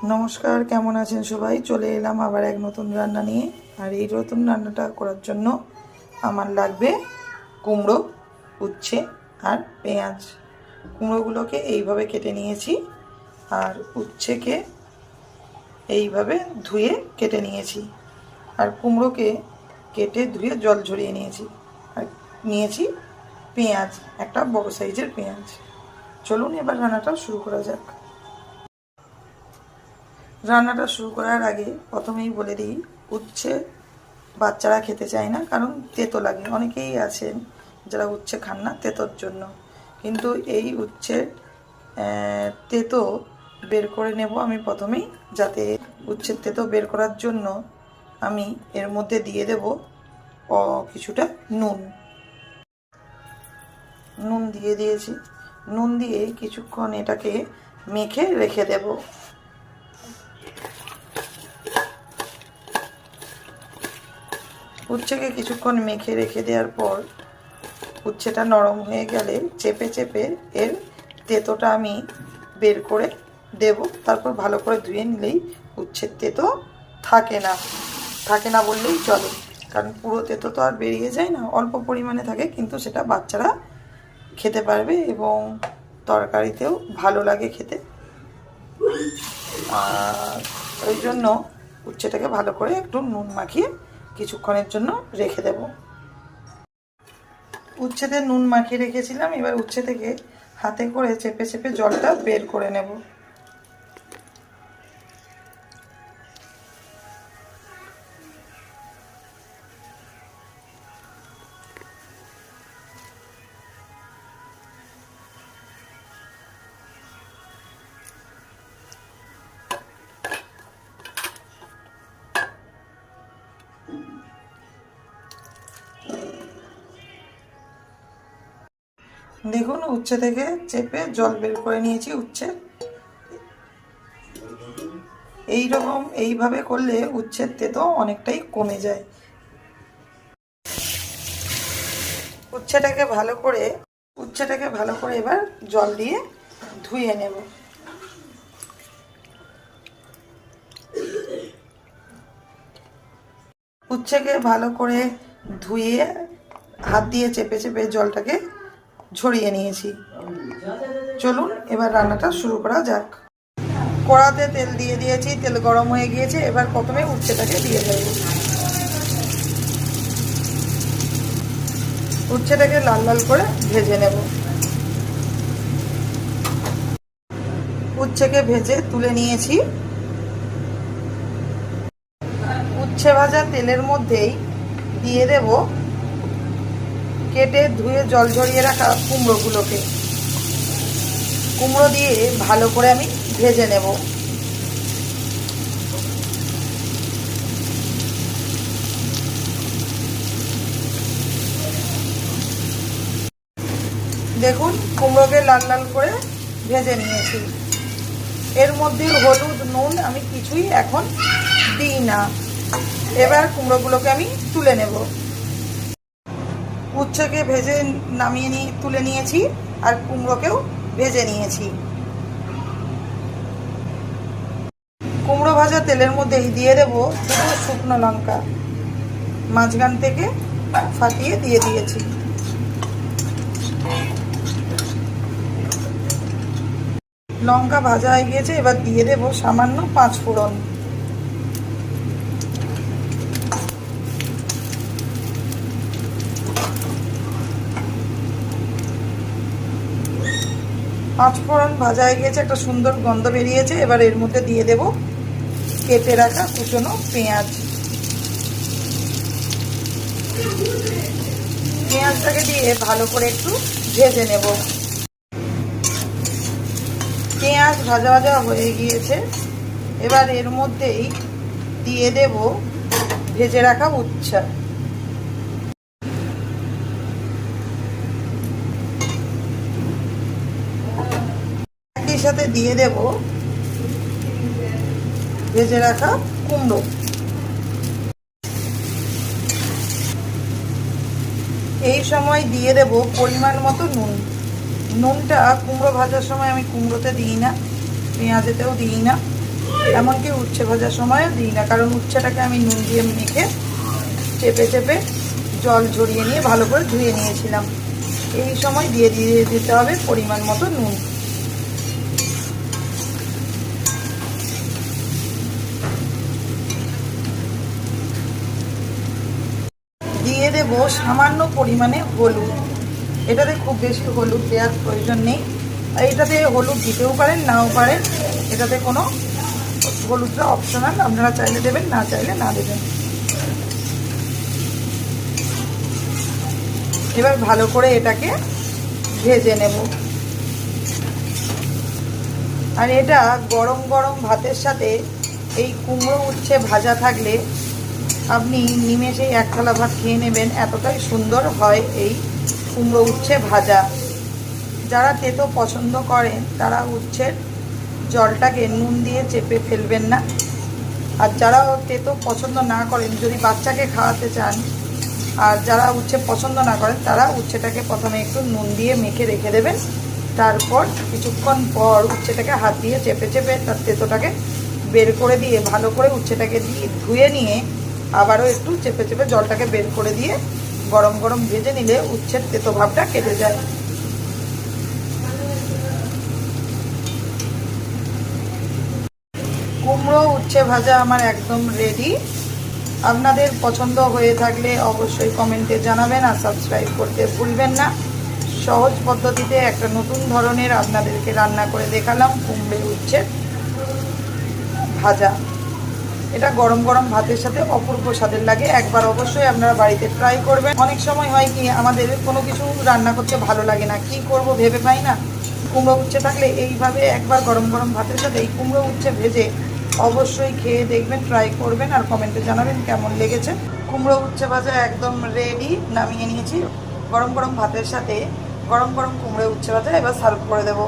নমস্কার, কেমন আছেন সবাই? চলে এলাম আবার এক নতুন রান্না নিয়ে। আর এই নতুন রান্নাটা করার জন্য আমার লাগবে কুমড়ো, উচ্ছে আর পেঁয়াজ। কুমড়োগুলোকে এইভাবে কেটে নিয়েছি আর উচ্ছেকে এইভাবে ধুয়ে কেটে নিয়েছি। আর কুমড়োকে কেটে ধুয়ে জল ঝরিয়ে নিয়েছি। আর নিয়েছি পেঁয়াজ, একটা বড় সাইজের পেঁয়াজ। চলুন এবার রান্নাটা শুরু করা যাক। রান্নাটা শুরু করার আগে প্রথমেই বলে দিই, উচ্ছে বাচ্চারা খেতে চায় না, কারণ তেতো লাগে। অনেকেই আছেন যারা উচ্ছে খান না তেতোর জন্য, কিন্তু এই উচ্ছের তেতো বের করে নেব আমি প্রথমেই। যাতে উচ্ছের তেতো বের করার জন্য আমি এর মধ্যে দিয়ে দেব কিছুটা নুন দিয়ে দিয়েছি। নুন দিয়ে কিছুক্ষণ এটাকে মেখে রেখে দেব। উচ্ছেকে কিছুক্ষণ মেখে রেখে দেওয়ার পর উচ্ছেটা নরম হয়ে গেলে চেপে চেপে এর তেতোটা আমি বের করে দেব। তারপর ভালো করে ধুয়ে নিলেই উচ্ছের তেতো থাকে না বললেই চলে, কারণ পুরো তেতো তো আর বেরিয়ে যায় না, অল্প পরিমাণে থাকে, কিন্তু সেটা বাচ্চারা খেতে পারবে এবং তরকারিতেও ভালো লাগে খেতে। আর ওই জন্য উচ্ছেটাকে ভালো করে একটু নুন মাখিয়ে কিছুক্ষণের জন্য রেখে দেব। উচ্ছেতে নুন মাখিয়ে রেখেছিলাম, এবার উচ্ছে থেকে হাতে করে চেপে চেপে জলটা বের করে নেব। দেখুন, উচ্ছে থেকে চেপে জল বের করে নিয়েছি। উচ্ছের এইভাবে করলে উচ্ছের তেতো অনেকটাই কমে যায়। উচ্ছেটাকে ভালো করে এবার জল দিয়ে ধুয়ে নেব। উচ্ছেকে ভালো করে ধুয়ে হাত দিয়ে চেপে চেপে জলটাকে ঝরিয়ে নিয়েছি। চলুন এবার রান্নাটা শুরু করা যাক। কড়াতে তেল দিয়ে দিয়েছি, তেল গরম হয়ে গিয়েছে। এবার প্রথমে উচ্ছেটাকে দিয়ে দেব। উচ্ছেটাকে লাল লাল করে ভেজে নেব। উচ্ছেকে ভেজে তুলে নিয়েছি। উচ্ছে ভাজা তেলের মধ্যেই দিয়ে দেব কেটে ধুয়ে জল ঝরিয়ে রাখা কুমড়োগুলোকে। কুমড়ো দিয়ে ভালো করে আমি ভেজে নেব। দেখুন, কুমড়োকে লাল লাল করে ভেজে নিয়েছি। এর মধ্যে হলুদ, নুন আমি কিছুই এখন দিই না। এবার কুমড়োগুলোকে আমি তুলে নেব। উচ্ছেকে ভেজে তুলে নিয়েছি আর কুমড়োকেও ভেজে নিয়েছি। কুমড়ো ভাজা তেলের মধ্যেই দিয়ে দেব দুটো শুকনো লঙ্কা, মাঝখান থেকে ফাটিয়ে দিয়ে দিয়েছি। লঙ্কা ভাজা হয়ে গিয়েছে, এবার দিয়ে দেব সামান্য 5 ফোড়ন। পাঁচফোড়ন ভাজা হয়ে গিয়েছে, একটা সুন্দর গন্ধ বেরিয়েছে। এবার এর মধ্যে দিয়ে দেব কেটে রাখা কুচনো পেঁয়াজ। পেঁয়াজটাকে দিয়ে ভালো করে একটু ভেজে নেব। পেঁয়াজ ভাজা ভাজা হয়ে গিয়েছে, এবার এর মধ্যেই দিয়ে দেব ভেজে রাখা উচ্ছে। একই সাথে দিয়ে দেব ভেজে রাখা কুমড়ো। এই সময় দিয়ে দেব পরিমাণ মতো নুন। নুনটা কুমড়ো ভাজার সময় আমি কুমড়োতে দিই না, পেঁয়াজেতেও দিই না, এমনকি উচ্ছে ভাজার সময়ও দিই না, কারণ উচ্ছেটাকে আমি নুন দিয়ে মেখে চেপে চেপে জল ঝরিয়ে নিয়ে ভালো করে ধুয়ে নিয়েছিলাম। এই সময় দিয়ে দিতে হবে পরিমাণ মতো নুন। দিয়ে দেবো সামান্য পরিমাণে হলুদ। এটাতে খুব বেশি হলুদ দেওয়ার প্রয়োজন নেই, এটাতে হলুদ দিতেও পারেন নাও পারেন, এটাতে কোনো হলুদটা অপশনাল, আপনারা চাইলে দেবেন না চাইলে না দেবেন। এবার ভালো করে এটাকে ভেজে নেব। আর এটা গরম গরম ভাতের সাথে এই কুমড়ো উচ্ছে ভাজা থাকলে আপনি নিমেষেই এক থালা ভাত খেয়ে নেবেন, এতটাই সুন্দর হয় এই কুমড়ো উচ্ছে ভাজা। যারা তেতো পছন্দ করেন তারা উচ্ছের জলটাকে নুন দিয়ে চেপে ফেলবেন না। আর যারা তেতো পছন্দ না করেন, যদি বাচ্চাকে খাওয়াতে চান, আর যারা উচ্ছে পছন্দ না করেন তারা উচ্ছেটাকে প্রথমে একটু নুন দিয়ে মেখে রেখে দেবেন। তারপর কিছুক্ষণ পর উচ্ছেটাকে হাত দিয়ে চেপে চেপে তার তেতোটাকে বের করে দিয়ে ভালো করে উচ্ছেটাকে দিয়ে ধুয়ে নিয়ে আবারও একটু চেপে চেপে জলটাকে বের করে দিয়ে গরম গরম ভেজে নিলে উচ্ছের তেতো ভাবটা কেটে যায়। কুমড়ো উচ্ছে ভাজা আমার একদম রেডি। আপনাদের পছন্দ হয়ে থাকলে অবশ্যই কমেন্টে জানাবেন, আর সাবস্ক্রাইব করতে ভুলবেন না। সহজ পদ্ধতিতে একটা নতুন ধরনের আপনাদেরকে রান্না করে দেখালাম কুমড়ো উচ্ছে ভাজা। এটা গরম গরম ভাতের সাথে অপূর্ব স্বাদের লাগে, একবার অবশ্যই আপনারা বাড়িতে ট্রাই করবেন। অনেক সময় হয় কি আমাদের কোনো কিছু রান্না করতে ভালো লাগে না, কি করব ভেবে পাই না, কুমড়ো উচ্ছে থাকলে এইভাবে একবার গরম গরম ভাতের সাথে এই কুমড়ো উচ্ছে ভেজে অবশ্যই খেয়ে দেখবেন, ট্রাই করবেন আর কমেন্টে জানাবেন কেমন লেগেছে। কুমড়ো উচ্ছে ভাজা একদম রেডি, নামিয়ে নিয়েছি। গরম গরম ভাতের সাথে গরম গরম কুমড়ো উচ্ছে ভাজা এবার সার্ভ করে দেবো।